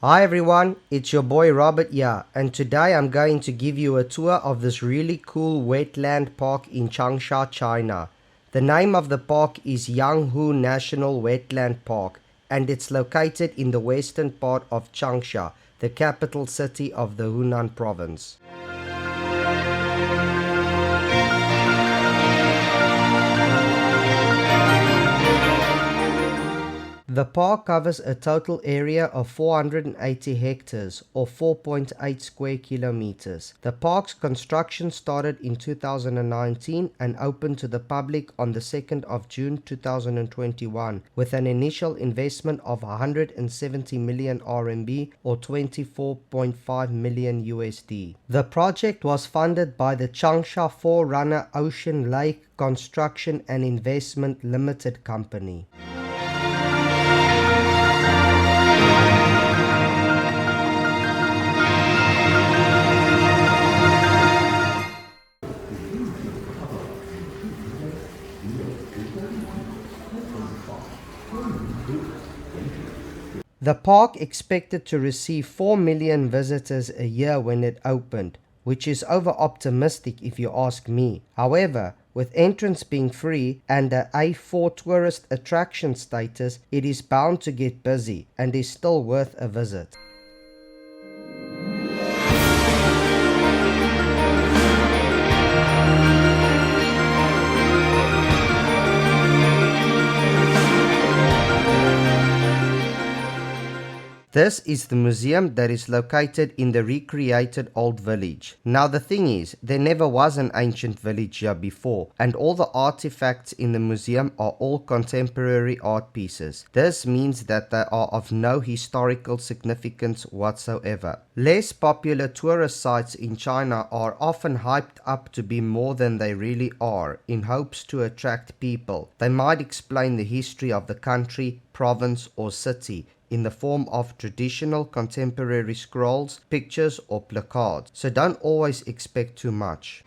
Hi everyone, it's your boy Robert here, and today I'm going to give you a tour of this really cool wetland park in Changsha, China. The name of the park is Yanghu National Wetland Park, and it's located in the western part of Changsha, the capital city of the Hunan province. The park covers a total area of 480 hectares or 4.8 square kilometers. The park's construction started in 2019 and opened to the public on the 2nd of June 2021 with an initial investment of 170 million RMB or 24.5 million USD. The project was funded by the Changsha Forerunner Ocean Lake Construction and Investment Limited Company. The park expected to receive 4 million visitors a year when it opened, which is over-optimistic if you ask me. However, with entrance being free and the A4 tourist attraction status, it is bound to get busy and is still worth a visit. This is the museum that is located in the recreated old village. Now the thing is, there never was an ancient village here before, and all the artifacts in the museum are all contemporary art pieces. This means that they are of no historical significance whatsoever. Less popular tourist sites in China are often hyped up to be more than they really are, in hopes to attract people. They might explain the history of the country, province or city in the form of traditional contemporary scrolls, pictures or placards, so don't always expect too much.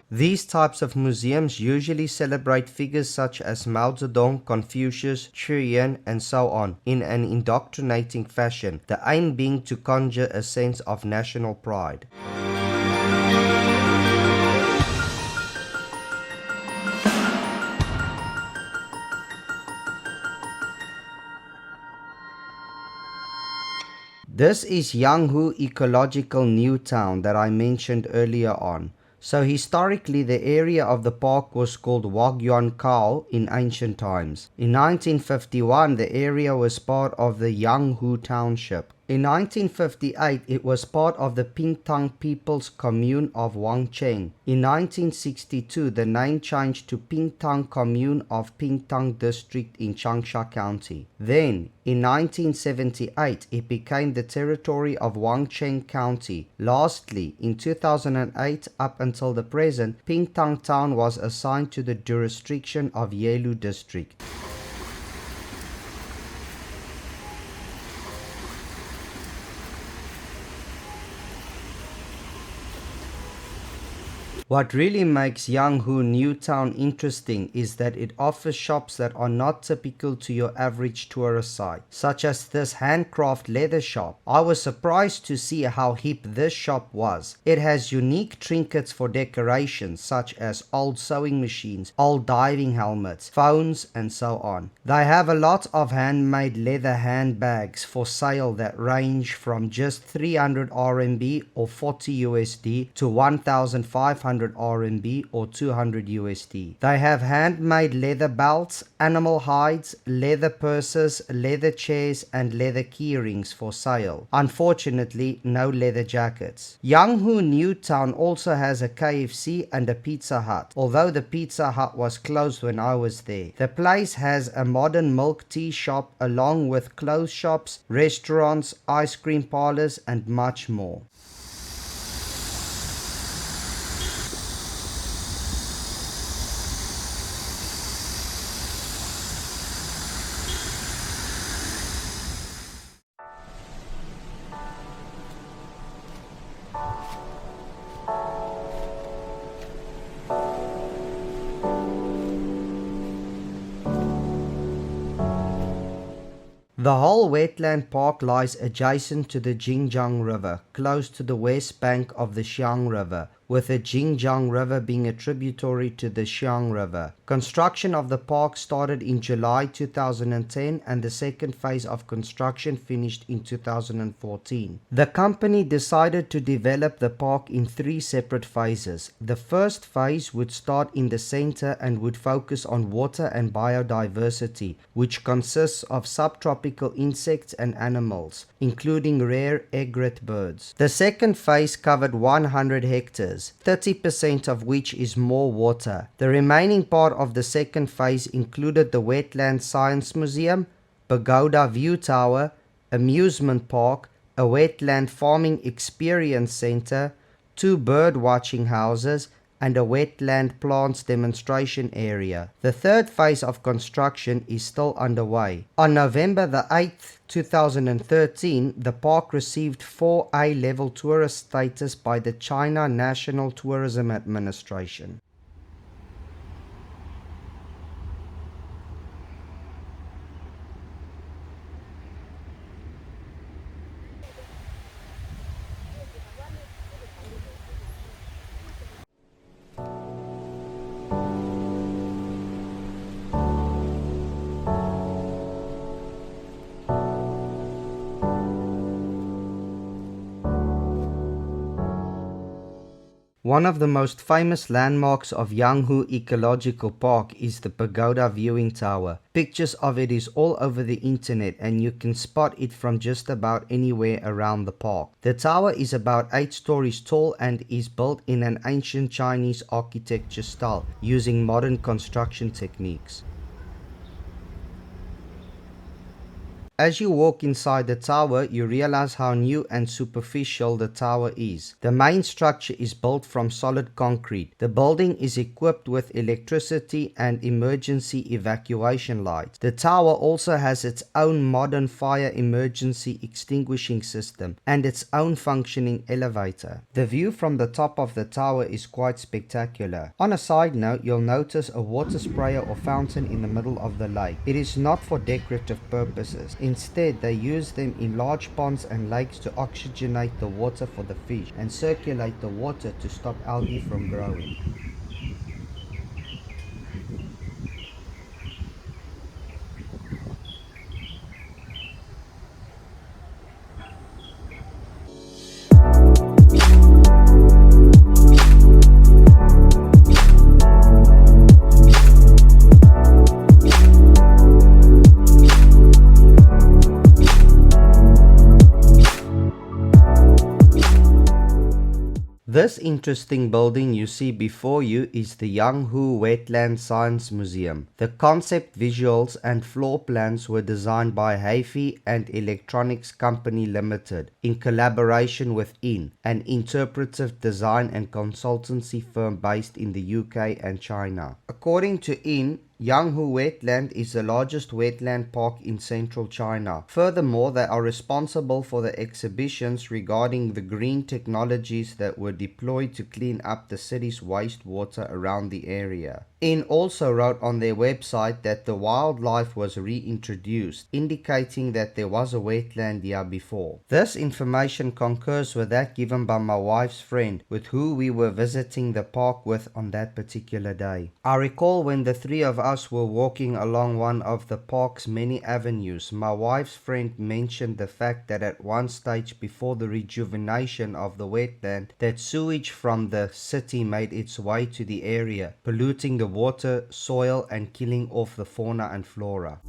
These types of museums usually celebrate figures such as Mao Zedong, Confucius, Xu Yan and so on in an indoctrinating fashion, the aim being to conjure a sense of national pride. This is Yanghu Ecological New Town that I mentioned earlier on. So historically the area of the park was called Wagyuankao in ancient times. In 1951 the area was part of the Yanghu Township. In 1958 it was part of the Pingtang People's Commune of Wangcheng. In 1962 the name changed to Pingtang Commune of Pingtang District in Changsha County. Then in 1978 it became the territory of Wangcheng County. Lastly, in 2008 up until the present, Pingtang Town was assigned to the jurisdiction of Yelu District. What really makes Yanghu New Town interesting is that it offers shops that are not typical to your average tourist site, such as this handcraft leather shop. I was surprised to see how hip this shop was. It has unique trinkets for decorations such as old sewing machines, old diving helmets, phones and so on. They have a lot of handmade leather handbags for sale that range from just 300 RMB or 40 USD to 1,500 RMB or 200 USD. They have handmade leather belts, animal hides, leather purses, leather chairs and leather keyrings for sale. Unfortunately, no leather jackets. Yanghu New Town also has a KFC and a Pizza Hut, although the Pizza Hut was closed when I was there. The place has a modern milk tea shop along with clothes shops, restaurants, ice cream parlors and much more. The whole wetland park lies adjacent to the Jinjiang River, close to the west bank of the Xiang River, with the Jinjiang River being a tributary to the Xiang River. Construction of the park started in July 2010 and the second phase of construction finished in 2014. The company decided to develop the park in 3 separate phases. The first phase would start in the center and would focus on water and biodiversity, which consists of subtropical insects and animals, including rare egret birds. The second phase covered 100 hectares, 30% of which is more water. The remaining part of the second phase included the Wetland Science Museum, Pagoda View Tower, amusement park, a wetland farming experience center, 2 bird watching houses, and a wetland plants demonstration area. The third phase of construction is still underway. On November the 8th, 2013, the park received 4A level tourist status by the China National Tourism Administration. One of the most famous landmarks of Yanghu Ecological Park is the Pagoda viewing tower. Pictures of it is all over the internet and you can spot it from just about anywhere around the park. The tower is about 8 stories tall and is built in an ancient Chinese architecture style using modern construction techniques. As you walk inside the tower, you realize how new and superficial the tower is. The main structure is built from solid concrete. The building is equipped with electricity and emergency evacuation lights. The tower also has its own modern fire emergency extinguishing system and its own functioning elevator. The view from the top of the tower is quite spectacular. On a side note, you'll notice a water sprayer or fountain in the middle of the lake. It is not for decorative purposes. Instead, they use them in large ponds and lakes to oxygenate the water for the fish and circulate the water to stop algae from growing. This interesting building you see before you is the Yanghu Wetland Science Museum. The concept visuals and floor plans were designed by HiFi and Electronics Company Limited in collaboration with IN, an interpretive design and consultancy firm based in the UK and China. According to IN, Yanghu Wetland is the largest wetland park in central China. Furthermore, they are responsible for the exhibitions regarding the green technologies that were deployed to clean up the city's wastewater around the area. IN also wrote on their website that the wildlife was reintroduced, indicating that there was a wetland here before. This information concurs with that given by my wife's friend, with who we were visiting the park with on that particular day. I recall when the 3 of us were walking along one of the park's many avenues, my wife's friend mentioned the fact that at one stage before the rejuvenation of the wetland, that sewage from the city made its way to the area, polluting the water, soil and killing off the fauna and flora.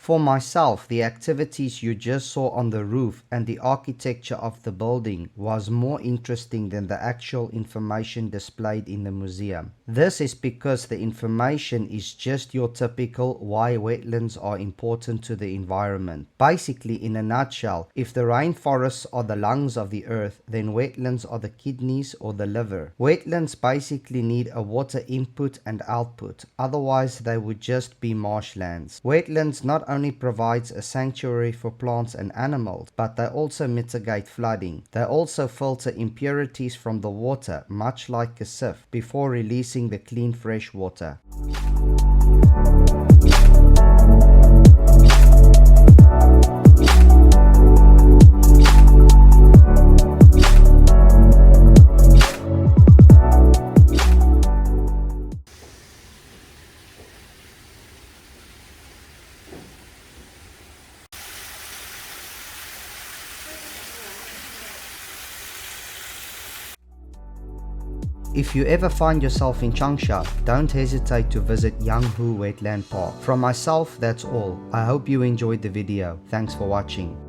For myself, the activities you just saw on the roof and the architecture of the building was more interesting than the actual information displayed in the museum. This is because the information is just your typical why wetlands are important to the environment. Basically, in a nutshell, if the rainforests are the lungs of the earth, then wetlands are the kidneys or the liver. Wetlands basically need a water input and output, otherwise they would just be marshlands. Wetlands not only provides a sanctuary for plants and animals, but they also mitigate flooding. They also filter impurities from the water, much like a sieve, before releasing the clean fresh water. If you ever find yourself in Changsha, don't hesitate to visit Yanghu Wetland Park. From myself, that's all. I hope you enjoyed the video. Thanks for watching.